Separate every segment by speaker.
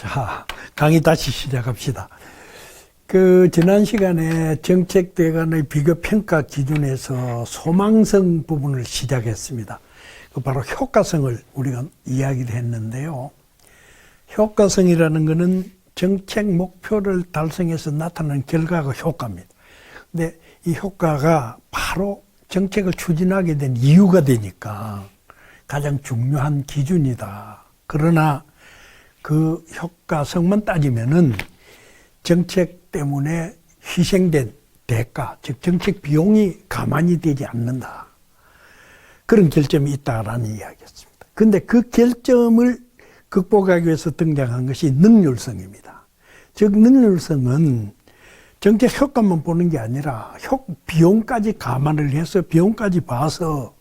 Speaker 1: 자, 강의 다시 시작합시다. 지난 시간에 정책대간의 비교평가 기준에서 소망성 부분을 시작했습니다. 바로 효과성을 우리가 이야기를 했는데요. 효과성이라는 것은 정책 목표를 달성해서 나타나는 결과가 효과입니다. 근데 이 효과가 바로 정책을 추진하게 된 이유가 되니까 가장 중요한 기준이다. 그러나 그 효과성만 따지면은 정책 때문에 희생된 대가, 즉 정책 비용이 가만히 되지 않는다. 그런 결점이 있다라는 이야기였습니다. 그런데 그 결점을 극복하기 위해서 등장한 것이 능률성입니다. 즉 능률성은 정책 효과만 보는 게 아니라 비용까지 감안을 해서 비용까지 봐서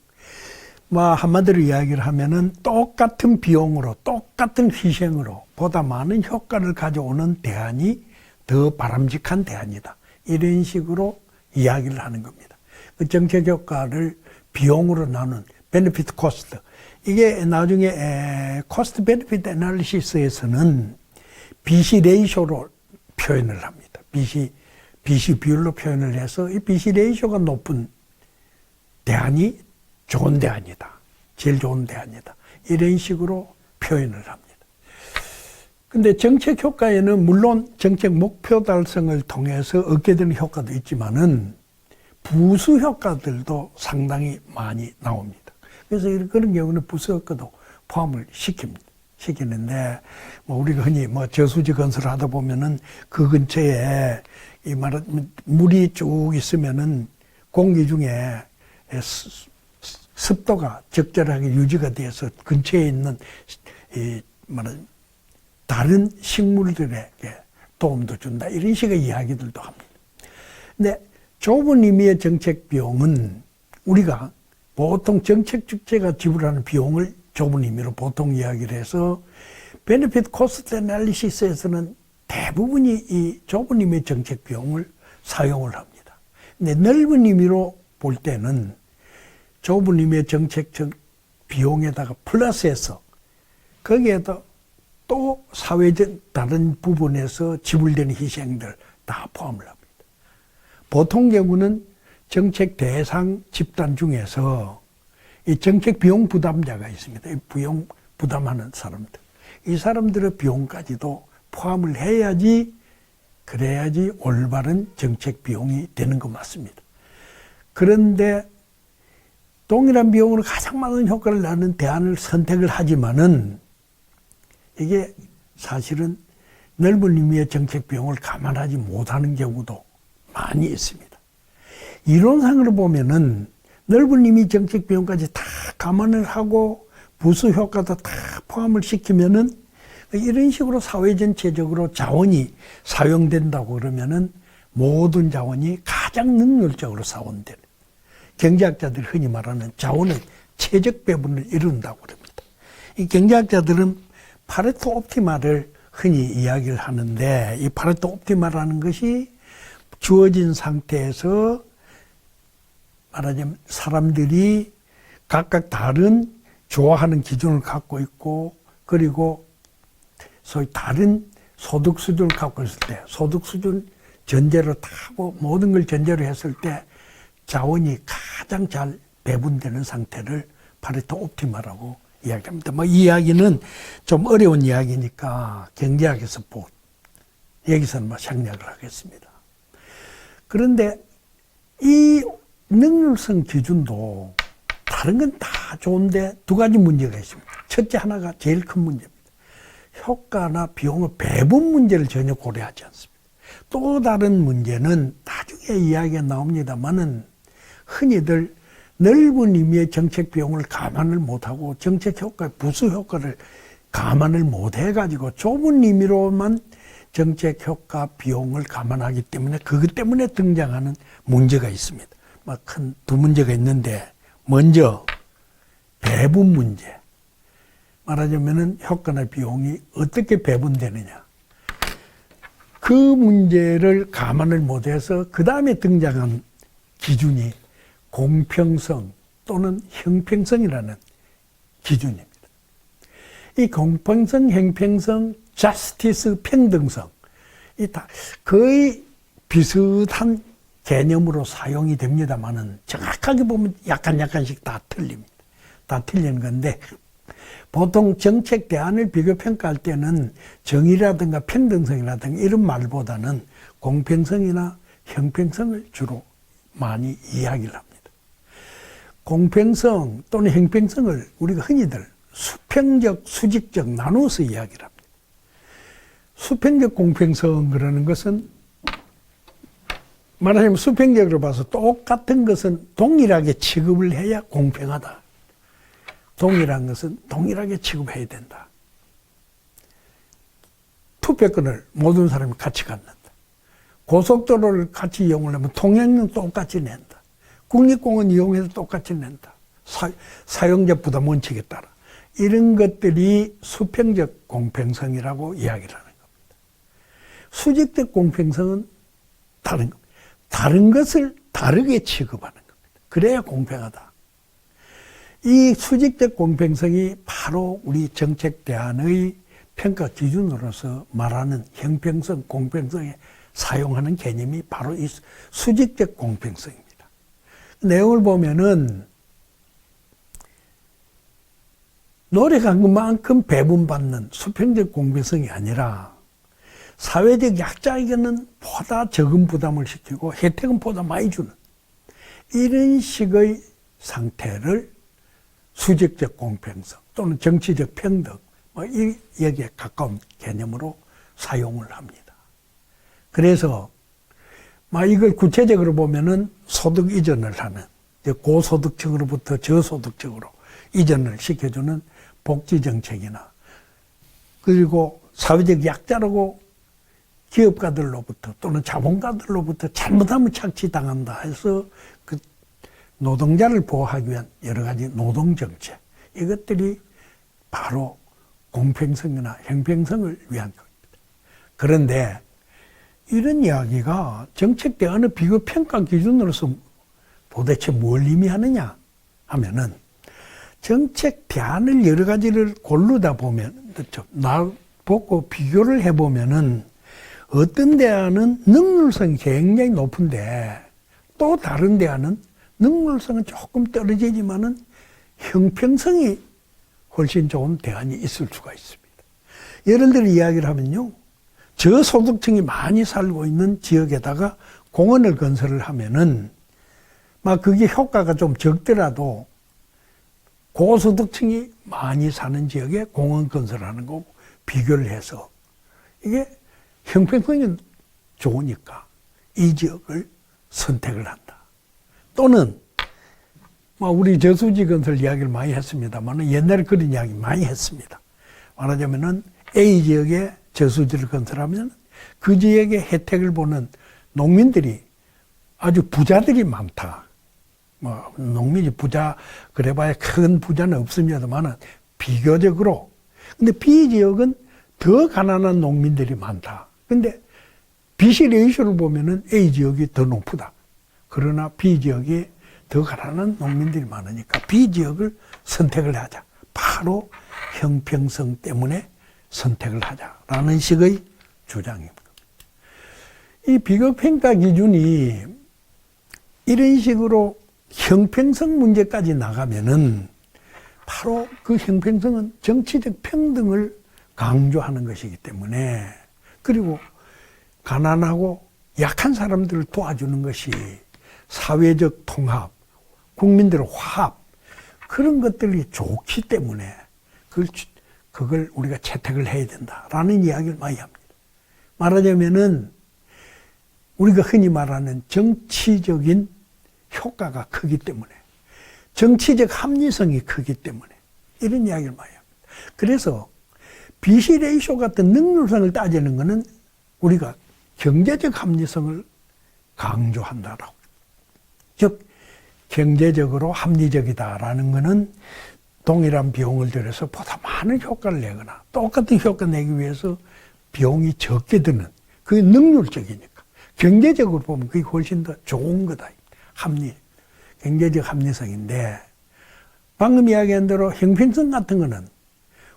Speaker 1: 한마디로 이야기를 하면은 똑같은 비용으로 똑같은 희생으로 보다 많은 효과를 가져오는 대안이 더 바람직한 대안이다. 이런 식으로 이야기를 하는 겁니다. 그 정책 효과를 비용으로 나눈 베네피트 코스트. 이게 나중에 코스트 베네피트 애널리시스에서는 BC 레이쇼로 표현을 합니다. BC 비율로 표현을 해서 이 BC 레이쇼가 높은 대안이 좋은 대안이다. 제일 좋은 대안이다. 이런 식으로 표현을 합니다. 근데 정책 효과에는 물론 정책 목표 달성을 통해서 얻게 되는 효과도 있지만은 부수 효과들도 상당히 많이 나옵니다. 그래서 그런 경우는 부수 효과도 포함을 시키는데, 우리가 흔히 저수지 건설을 하다 보면은 그 근처에 물이 쭉 있으면은 공기 중에 습도가 적절하게 유지가 돼서 근처에 있는 다른 식물들에게 도움도 준다. 이런 식의 이야기들도 합니다. 근데 좁은 의미의 정책 비용은 우리가 보통 정책 주체가 지불하는 비용을 좁은 의미로 보통 이야기를 해서 베네핏 코스트 애널리시스에서는 대부분이 이 좁은 의미의 정책 비용을 사용을 합니다. 근데 넓은 의미로 볼 때는 좁은 의미의 정책적 비용에다가 플러스해서 거기에다 또 사회적 다른 부분에서 지불되는 희생들 다 포함을 합니다. 보통 경우는 정책 대상 집단 중에서 이 정책 비용 부담자가 있습니다. 이 비용 부담하는 사람들. 이 사람들의 비용까지도 포함을 해야지 그래야지 올바른 정책 비용이 되는 거 맞습니다. 그런데 동일한 비용으로 가장 많은 효과를 내는 대안을 선택을 하지만은 이게 사실은 넓은 의미의 정책 비용을 감안하지 못하는 경우도 많이 있습니다. 이론상으로 보면은 넓은 의미 정책 비용까지 다 감안을 하고 부수 효과도 다 포함을 시키면은 이런 식으로 사회 전체적으로 자원이 사용된다고 그러면은 모든 자원이 가장 능률적으로 사용되는 경제학자들이 흔히 말하는 자원의 최적 배분을 이룬다고 합니다. 이 경제학자들은 파레토 옵티마를 흔히 이야기를 하는데 이 파레토 옵티마라는 것이 주어진 상태에서 말하자면 사람들이 각각 다른 좋아하는 기준을 갖고 있고 그리고 소위 다른 소득 수준을 갖고 있을 때 소득 수준 전제로 다 하고 모든 걸 전제로 했을 때 자원이 가장 잘 배분되는 상태를 파레토 옵티마라고 이야기합니다. 이 이야기는 좀 어려운 이야기니까 경제학에서 여기서는 생략을 하겠습니다. 그런데 이 능률성 기준도 다른 건 다 좋은데 두 가지 문제가 있습니다. 첫째 하나가 제일 큰 문제입니다. 효과나 비용의 배분 문제를 전혀 고려하지 않습니다. 또 다른 문제는 나중에 이야기가 나옵니다만은 흔히들 넓은 의미의 정책 비용을 감안을 못하고 정책 효과의 부수 효과를 감안을 못해가지고 좁은 의미로만 정책 효과 비용을 감안하기 때문에 그것 때문에 등장하는 문제가 있습니다. 큰 두 문제가 있는데 먼저 배분 문제. 말하자면은 효과나 비용이 어떻게 배분되느냐. 그 문제를 감안을 못해서 그 다음에 등장한 기준이 공평성 또는 형평성이라는 기준입니다. 이 공평성, 형평성, justice, 평등성. 이 다 거의 비슷한 개념으로 사용이 됩니다만은 정확하게 보면 약간씩 다 틀립니다. 다 틀리는 건데 보통 정책 대안을 비교 평가할 때는 정의라든가 평등성이라든가 이런 말보다는 공평성이나 형평성을 주로 많이 이야기를 합니다. 공평성 또는 형평성을 우리가 흔히들 수평적, 수직적 나누어서 이야기를 합니다. 수평적 공평성 그러는 것은 말하자면 수평적으로 봐서 똑같은 것은 동일하게 취급을 해야 공평하다. 동일한 것은 동일하게 취급해야 된다. 투표권을 모든 사람이 같이 갖는다. 고속도로를 같이 이용을 하면 통행료 똑같이 낸다. 국립공원 이용해서 똑같이 낸다. 사용자 부담 원칙에 따라. 이런 것들이 수평적 공평성이라고 이야기를 하는 겁니다. 수직적 공평성은 다른 겁니다. 다른 것을 다르게 취급하는 겁니다. 그래야 공평하다. 이 수직적 공평성이 바로 우리 정책 대안의 평가 기준으로서 말하는 형평성, 공평성에 사용하는 개념이 바로 이 수직적 공평성입니다. 내용을 보면은 노력한 것만큼 배분받는 수평적 공평성이 아니라 사회적 약자에게는 보다 적은 부담을 시키고 혜택은 보다 많이 주는 이런 식의 상태를 수직적 공평성 또는 정치적 평등 여기에 가까운 개념으로 사용을 합니다. 그래서 이걸 구체적으로 보면은 소득 이전을 하는 고소득층으로부터 저소득층으로 이전을 시켜주는 복지정책이나 그리고 사회적 약자라고 기업가들로부터 또는 자본가들로부터 잘못하면 착취당한다 해서 그 노동자를 보호하기 위한 여러 가지 노동정책 이것들이 바로 공평성이나 형평성을 위한 겁니다. 그런데 이런 이야기가 정책 대안의 비교 평가 기준으로서 도대체 뭘 의미하느냐 하면은 정책 대안을 여러 가지를 고르다 보면 보고 비교를 해보면은 어떤 대안은 능률성이 굉장히 높은데 또 다른 대안은 능률성은 조금 떨어지지만은 형평성이 훨씬 좋은 대안이 있을 수가 있습니다. 예를 들어 이야기를 하면요. 저소득층이 많이 살고 있는 지역에다가 공원을 건설을 하면은 그게 효과가 좀 적더라도 고소득층이 많이 사는 지역에 공원 건설하는 거고 비교를 해서 이게 형평성이 좋으니까 이 지역을 선택을 한다. 또는 우리 저수지 건설 이야기를 많이 했습니다만 옛날에 그런 이야기 많이 했습니다. 말하자면은 A 지역에 저수지를 건설하면 그 지역의 혜택을 보는 농민들이 아주 부자들이 많다. 농민이 부자 그래봐야 큰 부자는 없습니다만 비교적으로 근데 B 지역은 더 가난한 농민들이 많다. 근데 BC 레이쇼를 보면은 A 지역이 더 높다. 그러나 B 지역이 더 가난한 농민들이 많으니까 B 지역을 선택을 하자. 바로 형평성 때문에 선택을 하자라는 식의 주장입니다. 이 비교평가 기준이 이런 식으로 형평성 문제까지 나가면은 바로 그 형평성은 정치적 평등을 강조하는 것이기 때문에 그리고 가난하고 약한 사람들을 도와주는 것이 사회적 통합, 국민들의 화합 그런 것들이 좋기 때문에 그걸 우리가 채택을 해야 된다라는 이야기를 많이 합니다. 말하자면은 우리가 흔히 말하는 정치적인 효과가 크기 때문에 정치적 합리성이 크기 때문에 이런 이야기를 많이 합니다. 그래서 BC 레이쇼 같은 능률성을 따지는 것은 우리가 경제적 합리성을 강조한다라고. 즉 경제적으로 합리적이다라는 것은 동일한 비용을 들여서 보다 많은 효과를 내거나 똑같은 효과 내기 위해서 비용이 적게 드는 그게 능률적이니까 경제적으로 보면 그게 훨씬 더 좋은 거다. 경제적 합리성인데 방금 이야기한 대로 형평성 같은 거는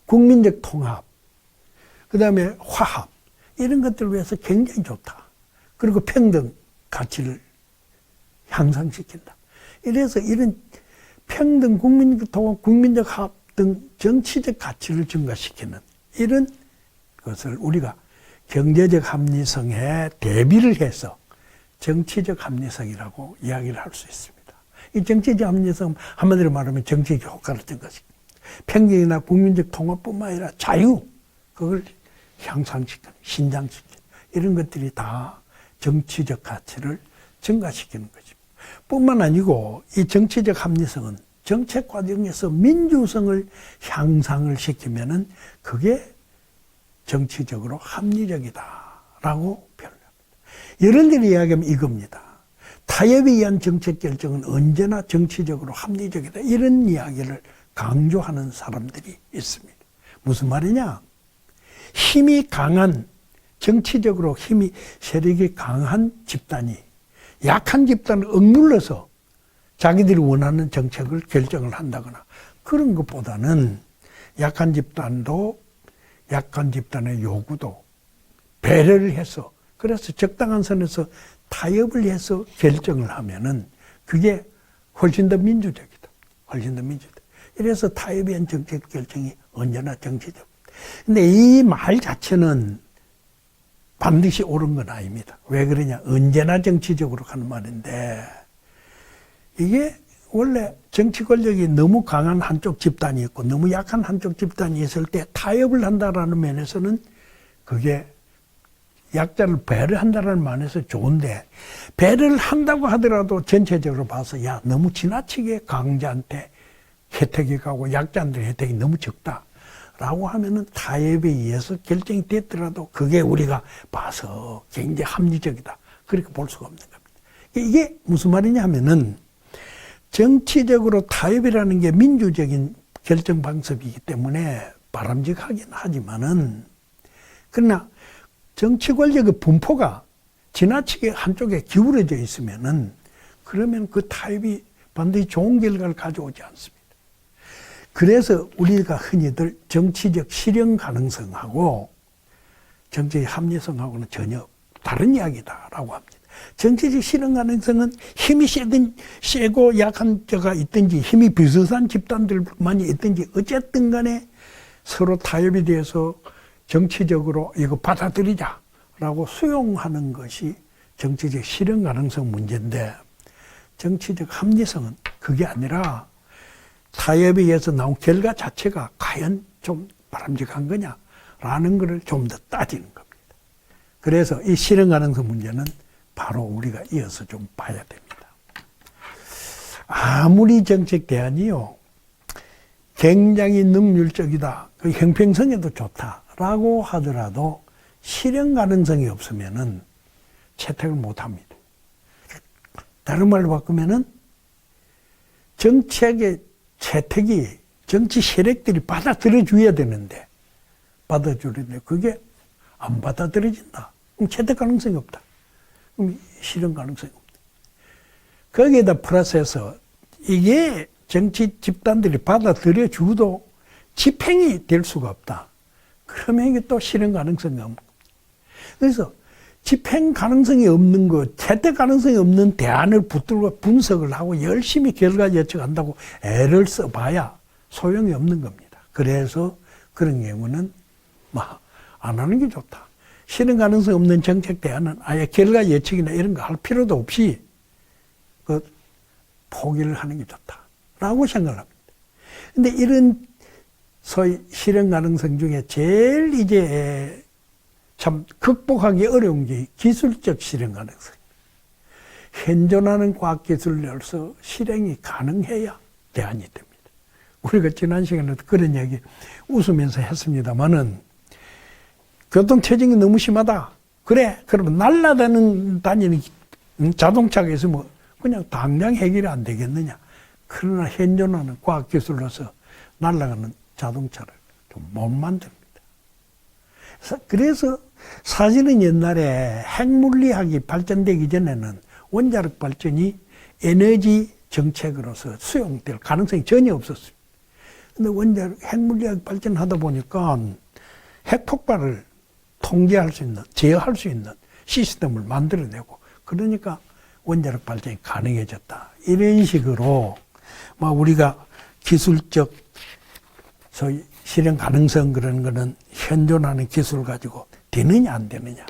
Speaker 1: 국민적 통합 그 다음에 화합, 이런 것들을 위해서 굉장히 좋다. 그리고 평등 가치를 향상시킨다. 이래서 이런 평등, 국민적 화합 등 정치적 가치를 증가시키는 이런 것을 우리가 경제적 합리성에 대비를 해서 정치적 합리성이라고 이야기를 할 수 있습니다. 이 정치적 합리성, 한마디로 말하면 정치적 효과를 증가시킵니다. 평등이나 국민적 통합뿐만 아니라 자유, 그걸 향상시키는, 신장시키는 이런 것들이 다 정치적 가치를 증가시키는 거죠. 뿐만 아니고 이 정치적 합리성은 정책 과정에서 민주성을 향상을 시키면은 그게 정치적으로 합리적이다라고 표현합니다. 여러분들이 이야기하면 이겁니다. 타협에 의한 정책 결정은 언제나 정치적으로 합리적이다. 이런 이야기를 강조하는 사람들이 있습니다. 무슨 말이냐? 힘이 강한, 정치적으로 세력이 강한 집단이 약한 집단을 억눌러서 자기들이 원하는 정책을 결정을 한다거나 그런 것보다는 약한 집단도 약한 집단의 요구도 배려를 해서 그래서 적당한 선에서 타협을 해서 결정을 하면은 그게 훨씬 더 민주적이다. 훨씬 더 민주적이다. 이래서 타협에 의한 정책 결정이 언제나 정치적. 근데 이 말 자체는 반드시 옳은 건 아닙니다. 왜 그러냐? 언제나 정치적으로 하는 말인데 이게 원래 정치 권력이 너무 강한 한쪽 집단이 있고 너무 약한 한쪽 집단이 있을 때 타협을 한다라는 면에서는 그게 약자를 배려한다라는 면에서 좋은데 배려를 한다고 하더라도 전체적으로 봐서 야 너무 지나치게 강자한테 혜택이 가고 약자한테 혜택이 너무 적다라고 하면은 타협에 의해서 결정이 됐더라도 그게 우리가 봐서 굉장히 합리적이다 그렇게 볼 수가 없는 겁니다. 이게 무슨 말이냐 하면은 정치적으로 타협이라는 게 민주적인 결정 방법이기 때문에 바람직하긴 하지만은 그러나 정치 권력의 분포가 지나치게 한쪽에 기울어져 있으면은 그러면 그 타협이 반드시 좋은 결과를 가져오지 않습니다. 그래서 우리가 흔히들 정치적 실현 가능성하고 정치적 합리성하고는 전혀 다른 이야기다라고 합니다. 정치적 실현 가능성은 힘이 세고 약한 자가 있든지 힘이 비슷한 집단들만이 있든지 어쨌든 간에 서로 타협에 대해서 정치적으로 이거 받아들이자라고 수용하는 것이 정치적 실현 가능성 문제인데 정치적 합리성은 그게 아니라 타협에 의해서 나온 결과 자체가 과연 좀 바람직한 거냐라는 것을 좀 더 따지는 겁니다. 그래서 이 실현 가능성 문제는 바로 우리가 이어서 좀 봐야 됩니다. 아무리 정책 대안이요 굉장히 능률적이다, 그 형평성에도 좋다라고 하더라도 실현 가능성이 없으면은 채택을 못합니다. 다른 말로 바꾸면은 정책의 채택이 정치 세력들이 받아들여 줘야 되는데 받아주는데 그게 안 받아들여진다. 그럼 채택 가능성이 없다. 그럼 실현 가능성이 없다. 거기에다 플러스해서 이게 정치 집단들이 받아들여 주도 집행이 될 수가 없다. 그러면 이게 또 실현 가능성이 없는 겁니다. 그래서 집행 가능성이 없는 것, 채택 가능성이 없는 대안을 붙들고 분석을 하고 열심히 결과 예측한다고 애를 써봐야 소용이 없는 겁니다. 그래서 그런 경우는 안 하는 게 좋다. 실현 가능성이 없는 정책 대안은 아예 결과 예측이나 이런 거 할 필요도 없이 포기를 하는 게 좋다라고 생각을 합니다. 근데 이런 소위 실현 가능성 중에 제일 이제 참 극복하기 어려운 게 기술적 실현 가능성. 현존하는 과학기술로서 실행이 가능해야 대안이 됩니다. 우리가 지난 시간에도 그런 얘기 웃으면서 했습니다만은 교통체증이 너무 심하다. 그래, 그러면 날아다니는 자동차가 있으면 그냥 당장 해결이 안 되겠느냐. 그러나 현존하는 과학기술로서 날아가는 자동차를 좀 못 만듭니다. 그래서 사실은 옛날에 핵물리학이 발전되기 전에는 원자력 발전이 에너지 정책으로서 수용될 가능성이 전혀 없었습니다. 근데 핵물리학 발전하다 보니까 핵폭발을 통제할 수 있는, 제어할 수 있는 시스템을 만들어내고, 그러니까 원자력 발전이 가능해졌다. 이런 식으로 막 우리가 기술적 소위 실현 가능성 그런 거는 현존하는 기술을 가지고 되느냐 안 되느냐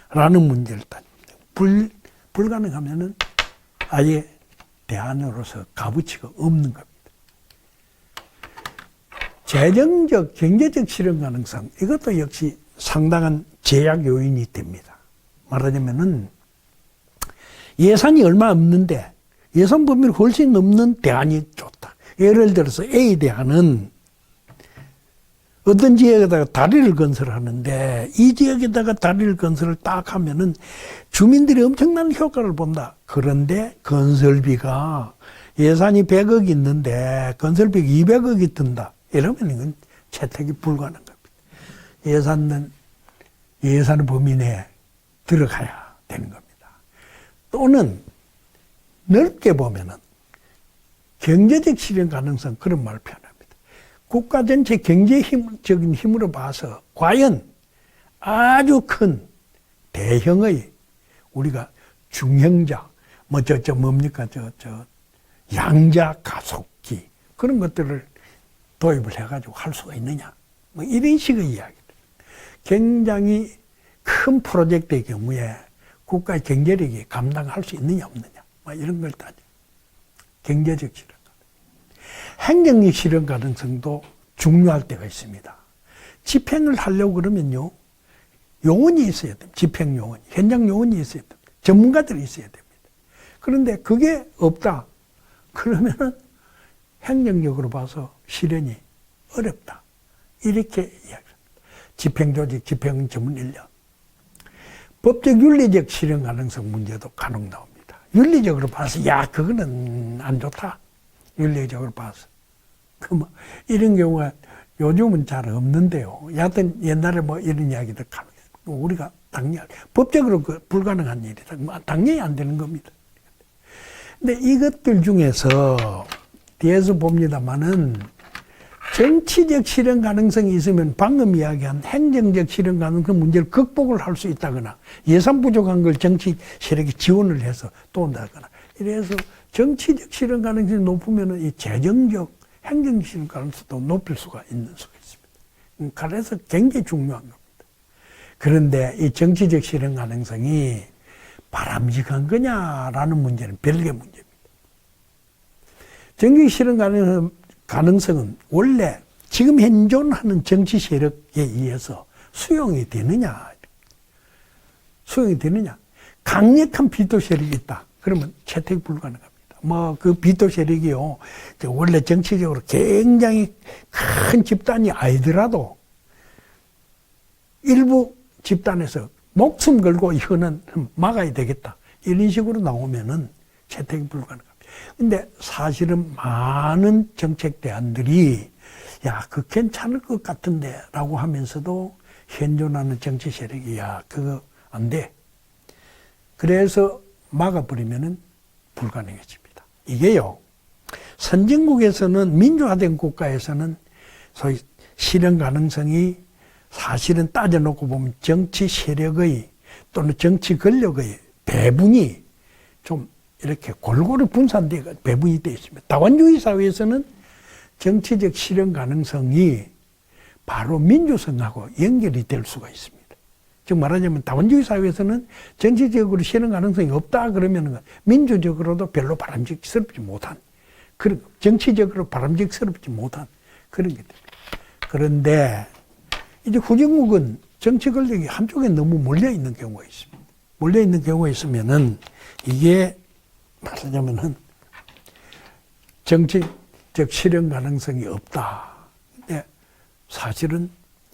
Speaker 1: 라는 문제를 따집니다. 불가능하면은 아예 대안으로서 값어치가 없는 겁니다. 재정적, 경제적 실현 가능성, 이것도 역시 상당한 제약 요인이 됩니다. 말하자면은 예산이 얼마 없는데 예산 범위를 훨씬 넘는 대안이 좋다. 예를 들어서 A 대안은 어떤 지역에다가 다리를 건설하는데 이 지역에다가 다리를 건설을 딱 하면은 주민들이 엄청난 효과를 본다. 그런데 건설비가 예산이 100억 있는데 건설비가 200억이 든다. 이러면 이건 채택이 불가능한 겁니다. 예산 범위 내에 들어가야 되는 겁니다. 또는 넓게 보면은 경제적 실현 가능성, 그런 말을 표현합니다. 국가 전체 경제적인 힘으로 봐서 과연 아주 큰 대형의 우리가 중형자, 뭡니까, 양자 가속기, 그런 것들을 도입을 해가지고 할 수가 있느냐. 뭐 이런 식의 이야기들. 굉장히 큰 프로젝트의 경우에 국가의 경제력이 감당할 수 있느냐 없느냐. 뭐 이런 걸 따져. 경제적 실현 가능성. 행정적 실현 가능성도 중요할 때가 있습니다. 집행을 하려고 그러면요, 요원이 있어야 됩니다. 집행 요원, 현장 요원이 있어야 됩니다. 전문가들이 있어야 됩니다. 그런데 그게 없다. 그러면은 행정적으로 봐서 실현이 어렵다. 이렇게 이야기합니다. 집행조직, 집행 전문 인력. 법적 윤리적 실현 가능성 문제도 간혹 나옵니다. 윤리적으로 봐서 그거는 안 좋다. 윤리적으로 봐서. 이런 경우가 요즘은 잘 없는데요. 여하튼 옛날에 이런 이야기들 간혹 있습니다. 우리가 당연히 법적으로 불가능한 일이다. 당연히 안 되는 겁니다. 근데 이것들 중에서 뒤에서 봅니다만은 정치적 실현 가능성이 있으면 방금 이야기한 행정적 실현 가능성 문제를 극복을 할 수 있다거나 예산 부족한 걸 정치 세력이 지원을 해서 또 온다거나 이래서 정치적 실현 가능성이 높으면 이 재정적 행정적 실현 가능성도 높일 수가 있는 수가 있습니다. 그래서 굉장히 중요한 겁니다. 그런데 이 정치적 실현 가능성이 바람직한 거냐라는 문제는 별개 문제입니다. 정치 실현 가능성은 원래 지금 현존하는 정치 세력에 의해서 수용이 되느냐. 강력한 비토 세력이 있다. 그러면 채택 불가능합니다. 그 비토 세력이요, 원래 정치적으로 굉장히 큰 집단이 아니더라도 일부 집단에서 목숨 걸고 이거는 막아야 되겠다. 이런 식으로 나오면은 채택이 불가능합니다. 근데 사실은 많은 정책 대안들이 그거 괜찮을 것 같은데 라고 하면서도 현존하는 정치 세력이 그거 안 돼. 그래서 막아버리면은 불가능해집니다. 이게요, 선진국에서는, 민주화된 국가에서는 소위 실현 가능성이 사실은 따져놓고 보면 정치 세력의 또는 정치 권력의 배분이 좀 이렇게 골고루 분산되어 배분이 되어 있습니다. 다원주의 사회에서는 정치적 실현 가능성이 바로 민주성하고 연결이 될 수가 있습니다. 즉 말하자면 다원주의 사회에서는 정치적으로 실현 가능성이 없다 그러면 민주적으로도 별로 바람직스럽지 못한, 그런, 정치적으로 바람직스럽지 못한 그런 게 됩니다. 그런데 이제 후진국은 정치 권력이 한쪽에 너무 몰려있는 경우가 있습니다. 몰려있는 경우가 있으면은 이게 말하자면은 정치적 실현 가능성이 없다. 근데 사실은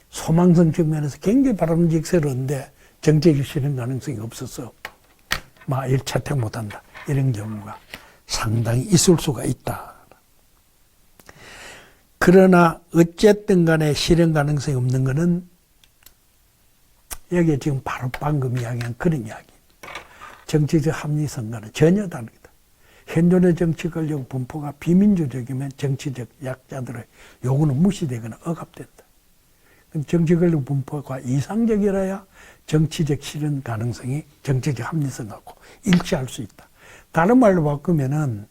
Speaker 1: 소망성 측면에서 굉장히 바람직스러운데 정치적 실현 가능성이 없어서 일 채택 못한다. 이런 경우가 상당히 있을 수가 있다. 그러나 어쨌든 간에 실현 가능성이 없는 것은 여기에 지금 바로 방금 이야기한 그런 이야기. 정치적 합리성과는 전혀 다르다. 현존의 정치 권력 분포가 비민주적이면 정치적 약자들의 요구는 무시되거나 억압된다. 정치 권력 분포가 이상적이라야 정치적 실현 가능성이 정치적 합리성하고 일치할 수 있다. 다른 말로 바꾸면은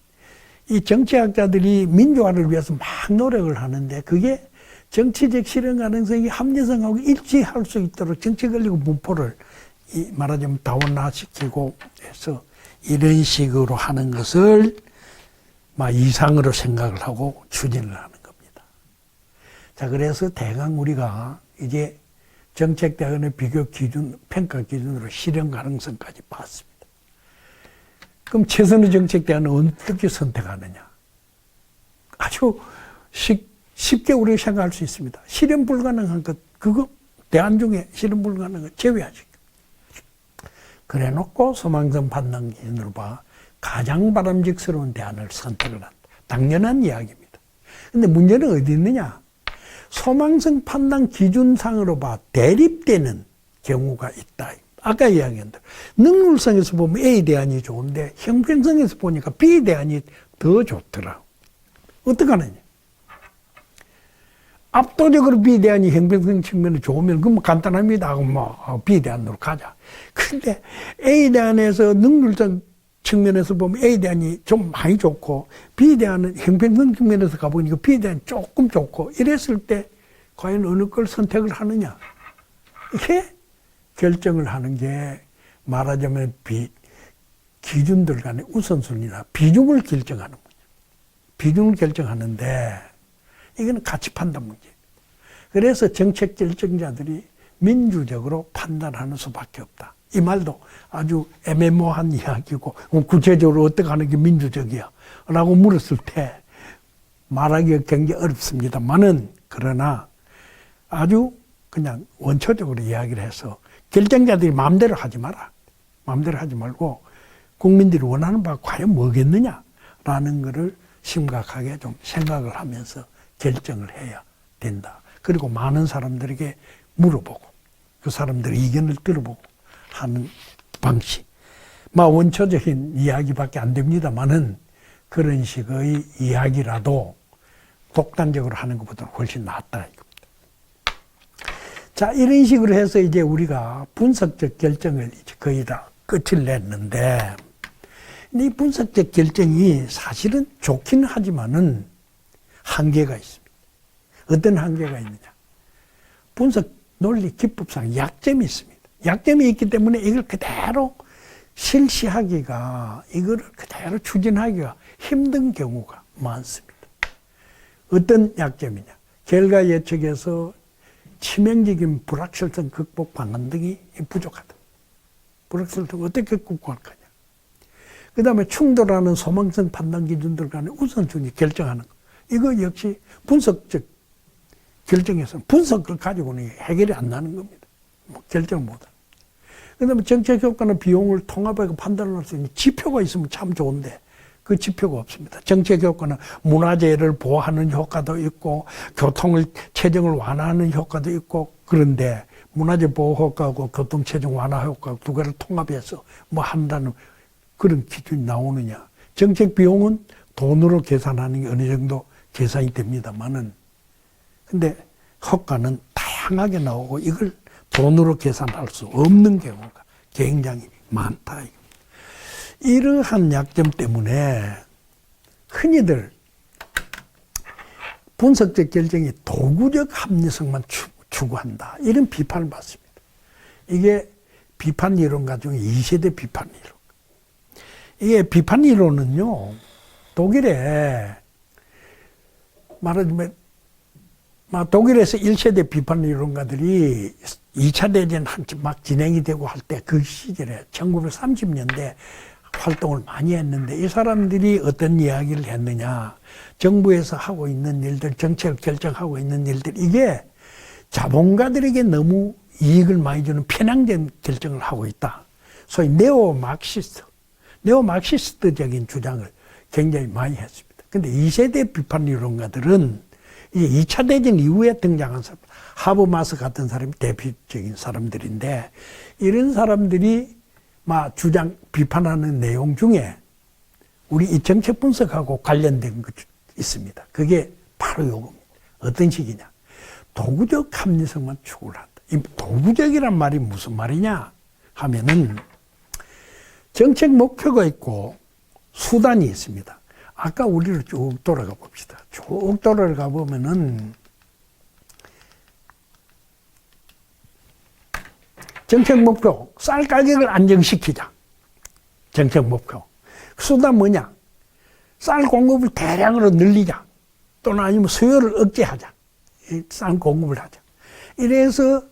Speaker 1: 이 정치학자들이 민주화를 위해서 막 노력을 하는데 그게 정치적 실현 가능성이 합리성하고 일치할 수 있도록 정치 권력 분포를 말하자면 다원화시키고 해서 이런 식으로 하는 것을 막 이상으로 생각을 하고 추진을 하는 겁니다. 자, 그래서 대강 우리가 이제 정책대안의 비교 기준, 평가 기준으로 실현 가능성까지 봤습니다. 그럼 최선의 정책대안은 어떻게 선택하느냐? 아주 쉽게 우리가 생각할 수 있습니다. 실현 불가능한 것, 그거 대안 중에 실현 불가능한 것 제외하시고. 그래 놓고 소망성 판단 기준으로 봐 가장 바람직스러운 대안을 선택을 한다. 당연한 이야기입니다. 근데 문제는 어디 있느냐? 소망성 판단 기준상으로 봐 대립되는 경우가 있다. 아까 이야기한 대로 능률성에서 보면 A 대안이 좋은데 형평성에서 보니까 B 대안이 더 좋더라. 어떡하느냐? 압도적으로 B 대안이 형평성 측면에 좋으면 그건 간단합니다. 뭐 B 대안으로 가자. 근데 A 대안에서 능률성 측면에서 보면 A 대안이 좀 많이 좋고 B 대안은 형평성 측면에서 가보니까 B 대안이 조금 좋고 이랬을 때 과연 어느 걸 선택을 하느냐? 이게 결정을 하는 게 말하자면 기준들 간의 우선순위나 비중을 결정하는 거죠. 비중을 결정하는데 이거는 가치 판단 문제입니다. 그래서 정책 결정자들이 민주적으로 판단하는 수밖에 없다. 이 말도 아주 애매모호한 이야기고 구체적으로 어떻게 하는 게 민주적이야 라고 물었을 때 말하기가 굉장히 어렵습니다만은 그러나 아주 그냥 원초적으로 이야기를 해서 결정자들이 마음대로 하지 마라. 마음대로 하지 말고 국민들이 원하는 바가 과연 뭐겠느냐라는 것을 심각하게 좀 생각을 하면서 결정을 해야 된다. 그리고 많은 사람들에게 물어보고 그 사람들의 의견을 들어보고 하는 방식. 원초적인 이야기밖에 안 됩니다만은 그런 식의 이야기라도 독단적으로 하는 것보다 훨씬 낫다 이겁니다. 자, 이런 식으로 해서 이제 우리가 분석적 결정을 이제 거의 다 끝을 냈는데 이 분석적 결정이 사실은 좋긴 하지만은 한계가 있습니다. 어떤 한계가 있느냐? 분석 논리 기법상 약점이 있습니다. 약점이 있기 때문에 이걸 그대로 실시하기가, 이거를 그대로 추진하기가 힘든 경우가 많습니다. 어떤 약점이냐? 결과 예측에서 치명적인 불확실성 극복 방안 등이 부족하다. 불확실성 어떻게 극복할 거냐? 그 다음에 충돌하는 소망성 판단 기준들 간의 우선순위 결정하는 거. 이거 역시 분석적 결정에서는 분석을 가지고는 해결이 안 나는 겁니다. 결정 못하는. 그 다음에 정책 효과나 비용을 통합하고 판단을 할 수 있는 지표가 있으면 참 좋은데 그 지표가 없습니다. 정책 효과는 문화재를 보호하는 효과도 있고 교통을 체증을 완화하는 효과도 있고 그런데 문화재 보호 효과하고 교통 체증 완화 효과 두 개를 통합해서 뭐 한다는 그런 기준이 나오느냐. 정책 비용은 돈으로 계산하는 게 어느 정도 계산이 됩니다만은 근데 효과는 다양하게 나오고 이걸 돈으로 계산할 수 없는 경우가 굉장히 많다. 이러한 약점 때문에 흔히들 분석적 결정이 도구적 합리성만 추구한다. 이런 비판을 받습니다. 이게 비판 이론가 중에 2세대 비판 이론. 이게 비판 이론은요, 독일에 말하자면 독일에서 1세대 비판 이론가들이 2차 대전 한참 막 진행이 되고 할 때 그 시절에 1930년대 활동을 많이 했는데 이 사람들이 어떤 이야기를 했느냐. 정부에서 하고 있는 일들, 정책을 결정하고 있는 일들, 이게 자본가들에게 너무 이익을 많이 주는 편향된 결정을 하고 있다. 소위 네오마크시스트적인 주장을 굉장히 많이 했습니다. 근데 2세대 비판 이론가들은 이제 2차 대전 이후에 등장한 사람, 하버마스 같은 사람이 대표적인 사람들인데 이런 사람들이 비판하는 내용 중에 우리 이 정책 분석하고 관련된 것 있습니다. 그게 바로 요겁니다. 어떤 식이냐. 도구적 합리성만 추구를 한다. 이 도구적이란 말이 무슨 말이냐 하면은 정책 목표가 있고 수단이 있습니다. 아까 우리를 쭉 돌아가 봅시다. 쭉 돌아가 보면은 정책 목표, 쌀 가격을 안정시키자. 정책 목표. 수단 뭐냐? 쌀 공급을 대량으로 늘리자. 또는 아니면 수요를 억제하자. 쌀 공급을 하자. 이래서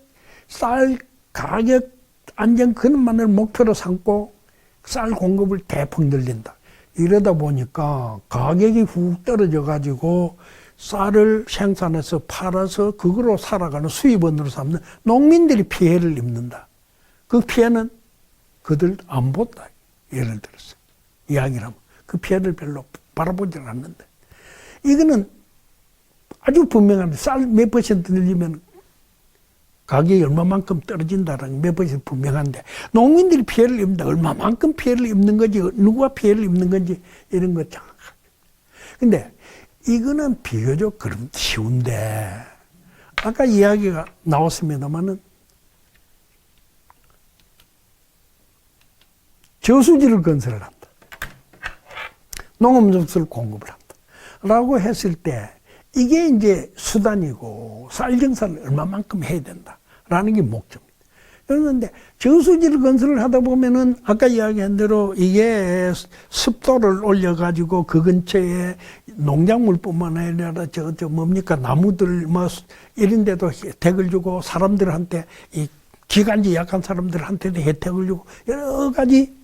Speaker 1: 쌀 가격 안정 그것만을 목표로 삼고 쌀 공급을 대폭 늘린다. 이러다 보니까 가격이 훅 떨어져 가지고 쌀을 생산해서 팔아서 그거로 살아가는 수입원으로 삼는 농민들이 피해를 입는다. 그 피해는 그들 안 본다. 예를 들어서 이야기를 하면 그 피해를 별로 바라보지 않는데 이거는 아주 분명합니다. 쌀 몇 퍼센트 늘리면 가격이 얼마만큼 떨어진다는 몇 퍼센트 분명한데 농민들이 피해를 입는다. 얼마만큼 피해를 입는 건지 누가 피해를 입는 건지 이런 거 정확하게. 근데 이거는 비교적 그럼 쉬운데 아까 이야기가 나왔습니다마는 저수지를 건설을 한다. 농업용수를 공급을 한다. 라고 했을 때 이게 이제 수단이고 쌀 정산을 얼마만큼 해야 된다라는 게 목적입니다. 그런데 저수지를 건설을 하다 보면은 아까 이야기한 대로 이게 습도를 올려가지고 그 근처에 농작물뿐만 아니라 저 뭡니까 나무들 뭐 이런 데도 혜택을 주고 사람들한테 이 기관지 약한 사람들한테도 혜택을 주고 여러 가지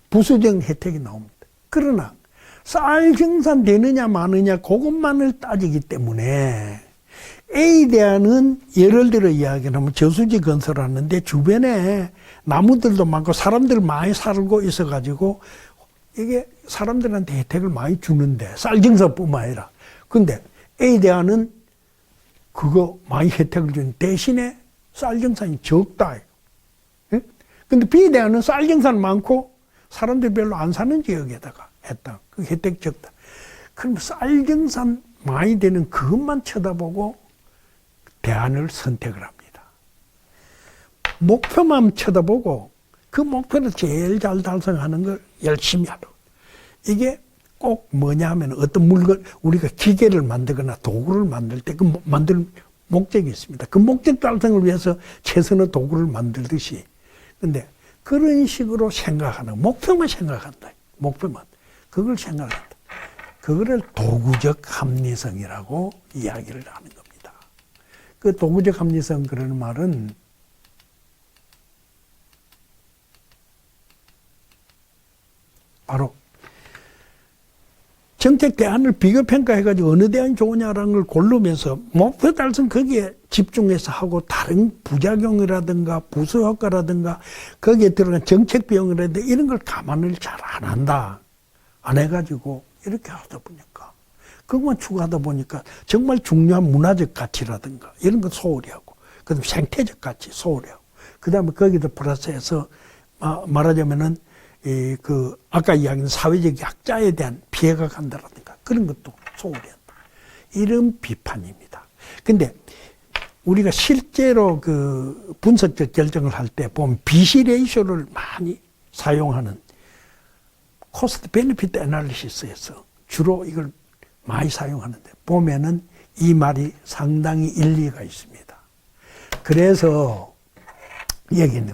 Speaker 1: 부수적 혜택이 나옵니다. 그러나 쌀 생산되느냐 마느냐 그것만을 따지기 때문에 A대안은 예를 들어 이야기하면 저수지 건설하는데 주변에 나무들도 많고 사람들 많이 살고 있어가지고 이게 사람들한테 혜택을 많이 주는데 쌀 정산뿐만 아니라 근데 A대안은 그거 많이 혜택을 주는 대신에 쌀 정산이 적다. 근데 B대안은 쌀 정산 많고 사람들이 별로 안 사는 지역에다가 했다. 그 혜택 적다. 그럼 쌀 정산 많이 되는 그것만 쳐다보고 대안을 선택을 합니다. 목표만 쳐다보고 그 목표를 제일 잘 달성하는 걸 열심히 하도록. 이게 꼭 뭐냐 하면 어떤 물건, 우리가 기계를 만들거나 도구를 만들 때 그 만들 목적이 있습니다. 그 목적 달성을 위해서 최선의 도구를 만들듯이. 근데 그런 식으로 생각하는, 목표만 생각한다. 목표만. 그걸 생각한다. 그거를 도구적 합리성이라고 이야기를 하는 겁니다. 그 도구적 합리성 그러는 말은 바로 정책 대안을 비교평가해가지고 어느 대안이 좋으냐라는 걸 고르면서 목표 달성 거기에 집중해서 하고 다른 부작용이라든가 부수효과라든가 거기에 들어간 정책 비용이라든가 이런 걸 감안을 잘 안 한다. 안 해가지고 이렇게 하다 보니까 그것만 추구하다 보니까 정말 중요한 문화적 가치라든가 이런 거 소홀히 하고 그다음에 생태적 가치 소홀히 하고 그다음에 거기다 플러스해서 말하자면은 그 아까 이야기한 사회적 약자에 대한 피해가 간다라든가 그런 것도 소홀히 한다. 이런 비판입니다. 근데 우리가 실제로 그 분석적 결정을 할 때 보면 비시 레이쇼를 많이 사용하는 코스트 베네피트 애널리시스에서 주로 이걸 많이 사용하는데 보면은 이 말이 상당히 일리가 있습니다. 그래서 얘기는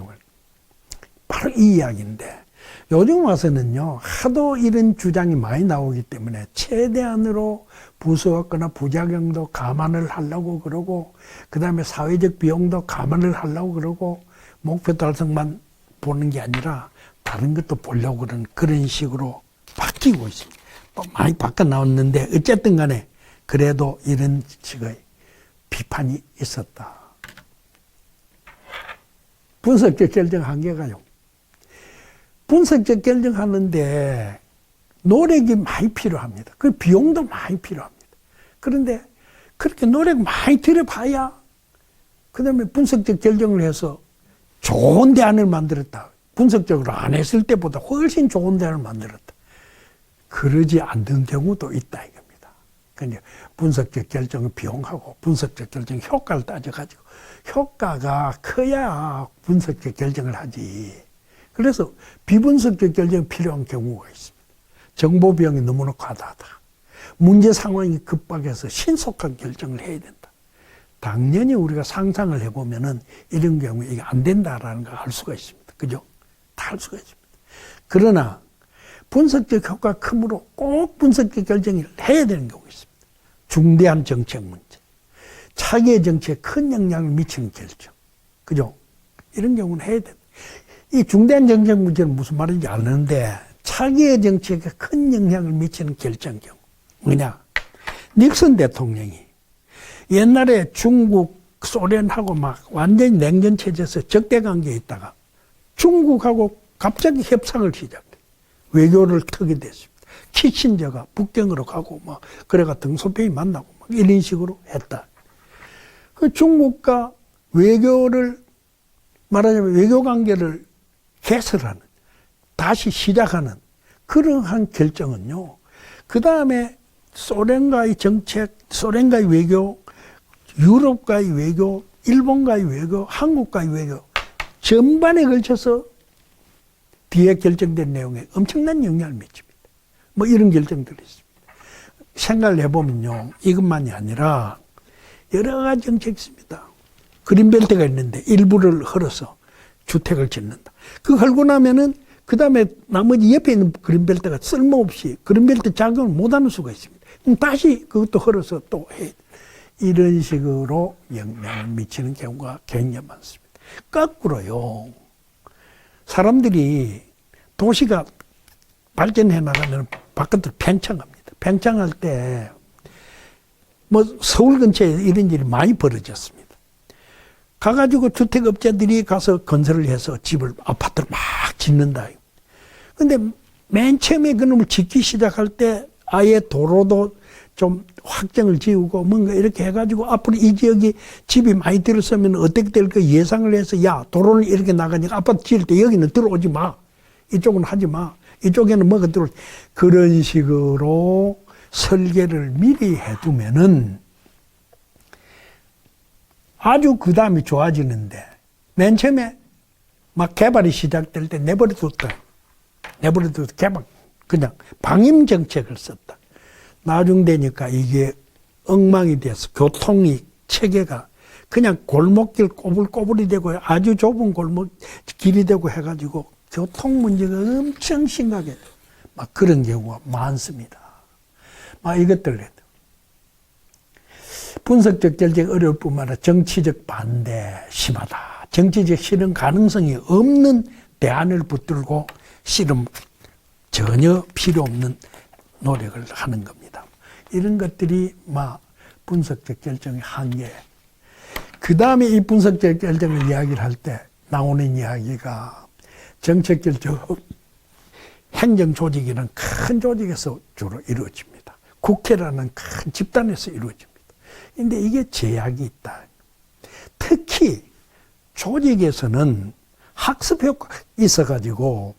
Speaker 1: 바로 이 이야기인데 요즘 와서는요 하도 이런 주장이 많이 나오기 때문에 최대한으로 부수효과나 부작용도 감안을 하려고 그러고 그 다음에 사회적 비용도 감안을 하려고 그러고 목표 달성만 보는 게 아니라 다른 것도 보려고 그러는 그런 식으로 바뀌고 있습니다. 또 많이 바꿔 나왔는데 어쨌든 간에 그래도 이런 식의 비판이 있었다. 분석적 결정 한계가요. 분석적 결정하는데 노력이 많이 필요합니다. 그 비용도 많이 필요합니다. 그런데 그렇게 노력 많이 들여봐야 그 다음에 분석적 결정을 해서 좋은 대안을 만들었다. 분석적으로 안 했을 때보다 훨씬 좋은 대안을 만들었다. 그러지 않는 경우도 있다 이겁니다. 근데 분석적 결정은 비용하고 분석적 결정 효과를 따져가지고 효과가 커야 분석적 결정을 하지. 그래서 비분석적 결정이 필요한 경우가 있습니다. 정보 비용이 너무나 과다하다. 문제 상황이 급박해서 신속한 결정을 해야 된다. 당연히 우리가 상상을 해보면은 이런 경우에 이게 안 된다라는 걸 알 수가 있습니다. 그죠? 다 알 수가 있습니다. 그러나 분석적 효과가 크므로 꼭 분석적 결정을 해야 되는 경우가 있습니다. 중대한 정책 문제, 차기의 정책에 큰 영향을 미치는 결정. 그죠? 이런 경우는 해야 된다. 이 중대한 정책 문제는 무슨 말인지 아는데 차기의 정책에 큰 영향을 미치는 결정 경우. 뭐냐? 닉슨 대통령이 옛날에 중국, 소련하고 막 완전히 냉전 체제에서 적대 관계에 있다가 중국하고 갑자기 협상을 시작해. 외교를 트게 됐습니다. 키신저가 북경으로 가고 막 그래가 등소평이 만나고 막 이런 식으로 했다. 그 중국과 외교를 말하자면 외교 관계를 개설하는, 다시 시작하는 그러한 결정은요. 그 다음에 소련과의 정책, 소련과의 외교, 유럽과의 외교, 일본과의 외교, 한국과의 외교 전반에 걸쳐서 뒤에 결정된 내용에 엄청난 영향을 미칩니다. 뭐 이런 결정들이 있습니다. 생각을 해보면요. 이것만이 아니라 여러 가지 정책이 있습니다. 그린벨트가 있는데 일부를 헐어서 주택을 짓는다. 그 헐고 나면은 그 다음에 나머지 옆에 있는 그린벨트가 쓸모없이 그린벨트 작용을 못하는 수가 있습니다. 그럼 다시 그것도 헐어서 또 해. 이런 식으로 영향을 미치는 경우가 굉장히 많습니다. 거꾸로요. 사람들이 도시가 발전해 나가면 바깥으로 팽창합니다. 팽창할 때 뭐 서울 근처에 이런 일이 많이 벌어졌습니다. 가가지고 주택업자들이 가서 건설을 해서 집을, 아파트를 막 짓는다. 근데 맨 처음에 그놈을 짓기 시작할 때 아예 도로도 좀 확정을 지우고 뭔가 이렇게 해가지고 앞으로 이 지역이 집이 많이 들었으면 어떻게 될까 예상을 해서 야, 도로는 이렇게 나가니까 아파트 지을 때 여기는 들어오지 마. 이쪽은 하지 마. 이쪽에는 뭐가 들어오지. 그런 식으로 설계를 미리 해두면은 아주 그 다음에 좋아지는데 맨 처음에 막 개발이 시작될 때 내버려뒀다. 내버려둬도 개발, 그냥 방임 정책을 썼다. 나중 되니까 이게 엉망이 돼서 교통이 체계가 그냥 골목길 꼬불꼬불이 되고 아주 좁은 골목 길이 되고 해가지고 교통 문제가 엄청 심하게 막 그런 경우가 많습니다. 막 이것들 해도 분석적 결정이 어려울 뿐만 아니라 정치적 반대 심하다. 정치적 실현 가능성이 없는 대안을 붙들고 실험 전혀 필요 없는 노력을 하는 겁니다. 이런 것들이 막 분석적 결정의 한계. 그 다음에 이 분석적 결정을 이야기를 할 때 나오는 이야기가 정책 결정, 행정 조직이라는 큰 조직에서 주로 이루어집니다. 국회라는 큰 집단에서 이루어집니다. 근데 이게 제약이 있다. 특히 조직에서는 학습 효과가 있어가지고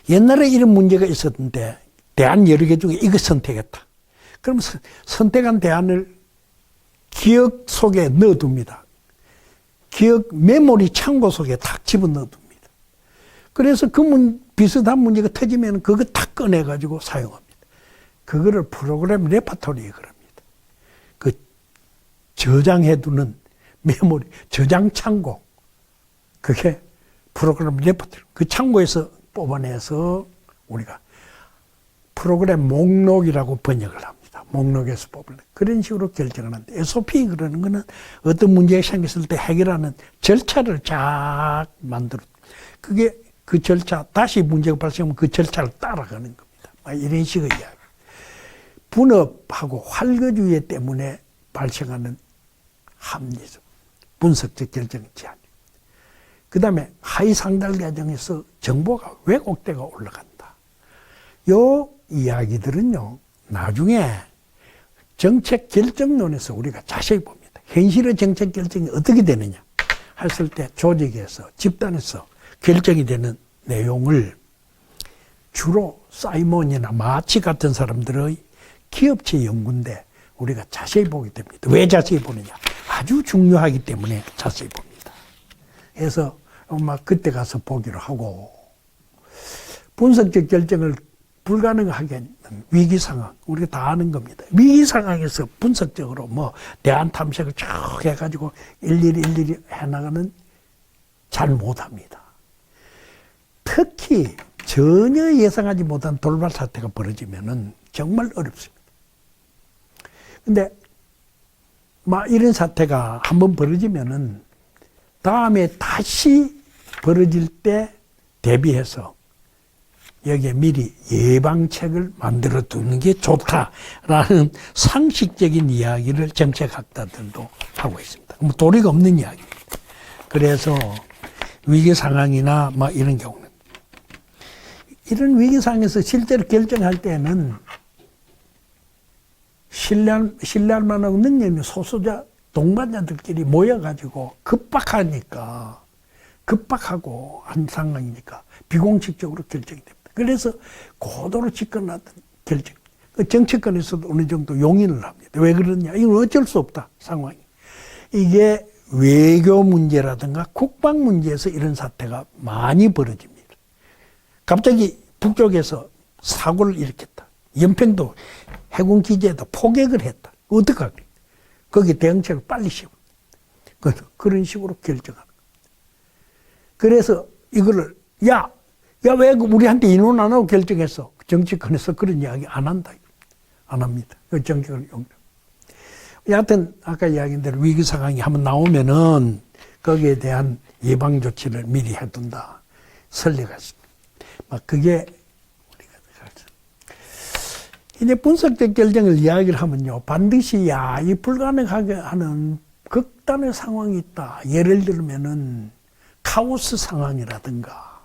Speaker 1: 옛날에 이런 문제가 있었는데 대안 여러 개 중에 이거 선택했다. 그럼 선택한 대안을 기억 속에 넣어둡니다. 기억 메모리 창고 속에 탁 집어넣어둡니다. 그래서 그 비슷한 문제가 터지면 그거 탁 꺼내가지고 사용합니다. 그거를 프로그램 레퍼토리 그럽니다. 그 저장해두는 메모리, 저장 창고. 그게 프로그램 레퍼토리. 그 창고에서 뽑아내서 우리가 프로그램 목록이라고 번역을 합니다. 목록에서 뽑을 그런 식으로 결정을 하는데 SOP 그러는 거는 어떤 문제가 생겼을 때 해결하는 절차를 쫙 만들어. 그게 그 절차, 다시 문제가 발생하면 그 절차를 따라가는 겁니다. 이런 식의 이야기. 분업하고 활거주의 때문에 발생하는 합리적, 분석적 결정 제한. 그 다음에 하위 상달 과정에서 정보가 왜곡되가 올라간다. 요 이야기들은요, 나중에 정책 결정론에서 우리가 자세히 봅니다. 현실의 정책 결정이 어떻게 되느냐 했을 때 조직에서, 집단에서 결정이 되는 내용을 주로 사이먼이나 마치 같은 사람들의 기업체 연구인데 우리가 자세히 보게 됩니다. 왜 자세히 보느냐? 아주 중요하기 때문에 자세히 봅니다. 그래서 막 그때 가서 보기로 하고, 분석적 결정을 불가능하게 하는 위기 상황, 우리가 다 아는 겁니다. 위기 상황에서 분석적으로 뭐 대안 탐색을 쭉 해가지고 일일이 해나가는 잘 못합니다. 특히 전혀 예상하지 못한 돌발 사태가 벌어지면은 정말 어렵습니다. 근데 막 이런 사태가 한번 벌어지면은 다음에 다시 벌어질 때 대비해서 여기에 미리 예방책을 만들어 두는 게 좋다라는 상식적인 이야기를 정책학자들도 하고 있습니다. 뭐 도리가 없는 이야기입니다. 그래서 위기 상황이나 막 이런 경우는, 이런 위기 상황에서 실제로 결정할 때는 신뢰할 만한 능력 있는 소수자 동반자들끼리 모여가지고 급박하고 한 상황이니까 비공식적으로 결정이 됩니다. 그래서 고도로 집권하던 결정, 정치권에서도 어느 정도 용인을 합니다. 왜 그러냐? 이건 어쩔 수 없다, 상황이. 이게 외교 문제라든가 국방 문제에서 이런 사태가 많이 벌어집니다. 갑자기 북쪽에서 사고를 일으켰다. 연평도 해군 기지에다 포격을 했다. 어떡하겠냐? 거기 대응책을 빨리 씌워. 그런 식으로 결정하는 거예요. 그래서 이거를 왜 우리한테 인원 안 하고 결정했어? 정치권에서 그런 이야기 안 한다. 안 합니다. 그 정책을 용납. 여하튼 아까 이야기한 대로 위기 상황이 한번 나오면은 거기에 대한 예방 조치를 미리 해둔다. 설례가 있습니다. 막 그게 우리가 이제 분석적 결정을 이야기를 하면요, 반드시 이 불가능하게 하는 극단의 상황이 있다. 예를 들면은 카오스 상황이라든가,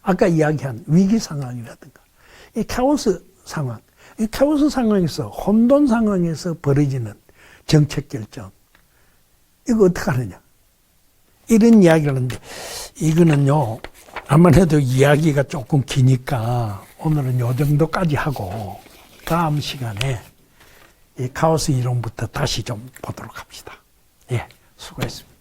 Speaker 1: 아까 이야기한 위기 상황이라든가, 이 카오스 상황에서, 혼돈 상황에서 벌어지는 정책 결정, 이거 어떻게 하느냐? 이런 이야기를 하는데, 이거는요, 아무래도 이야기가 조금 기니까 오늘은 요 정도까지 하고, 다음 시간에 이 카오스 이론부터 다시 좀 보도록 합시다. 예, 수고했습니다.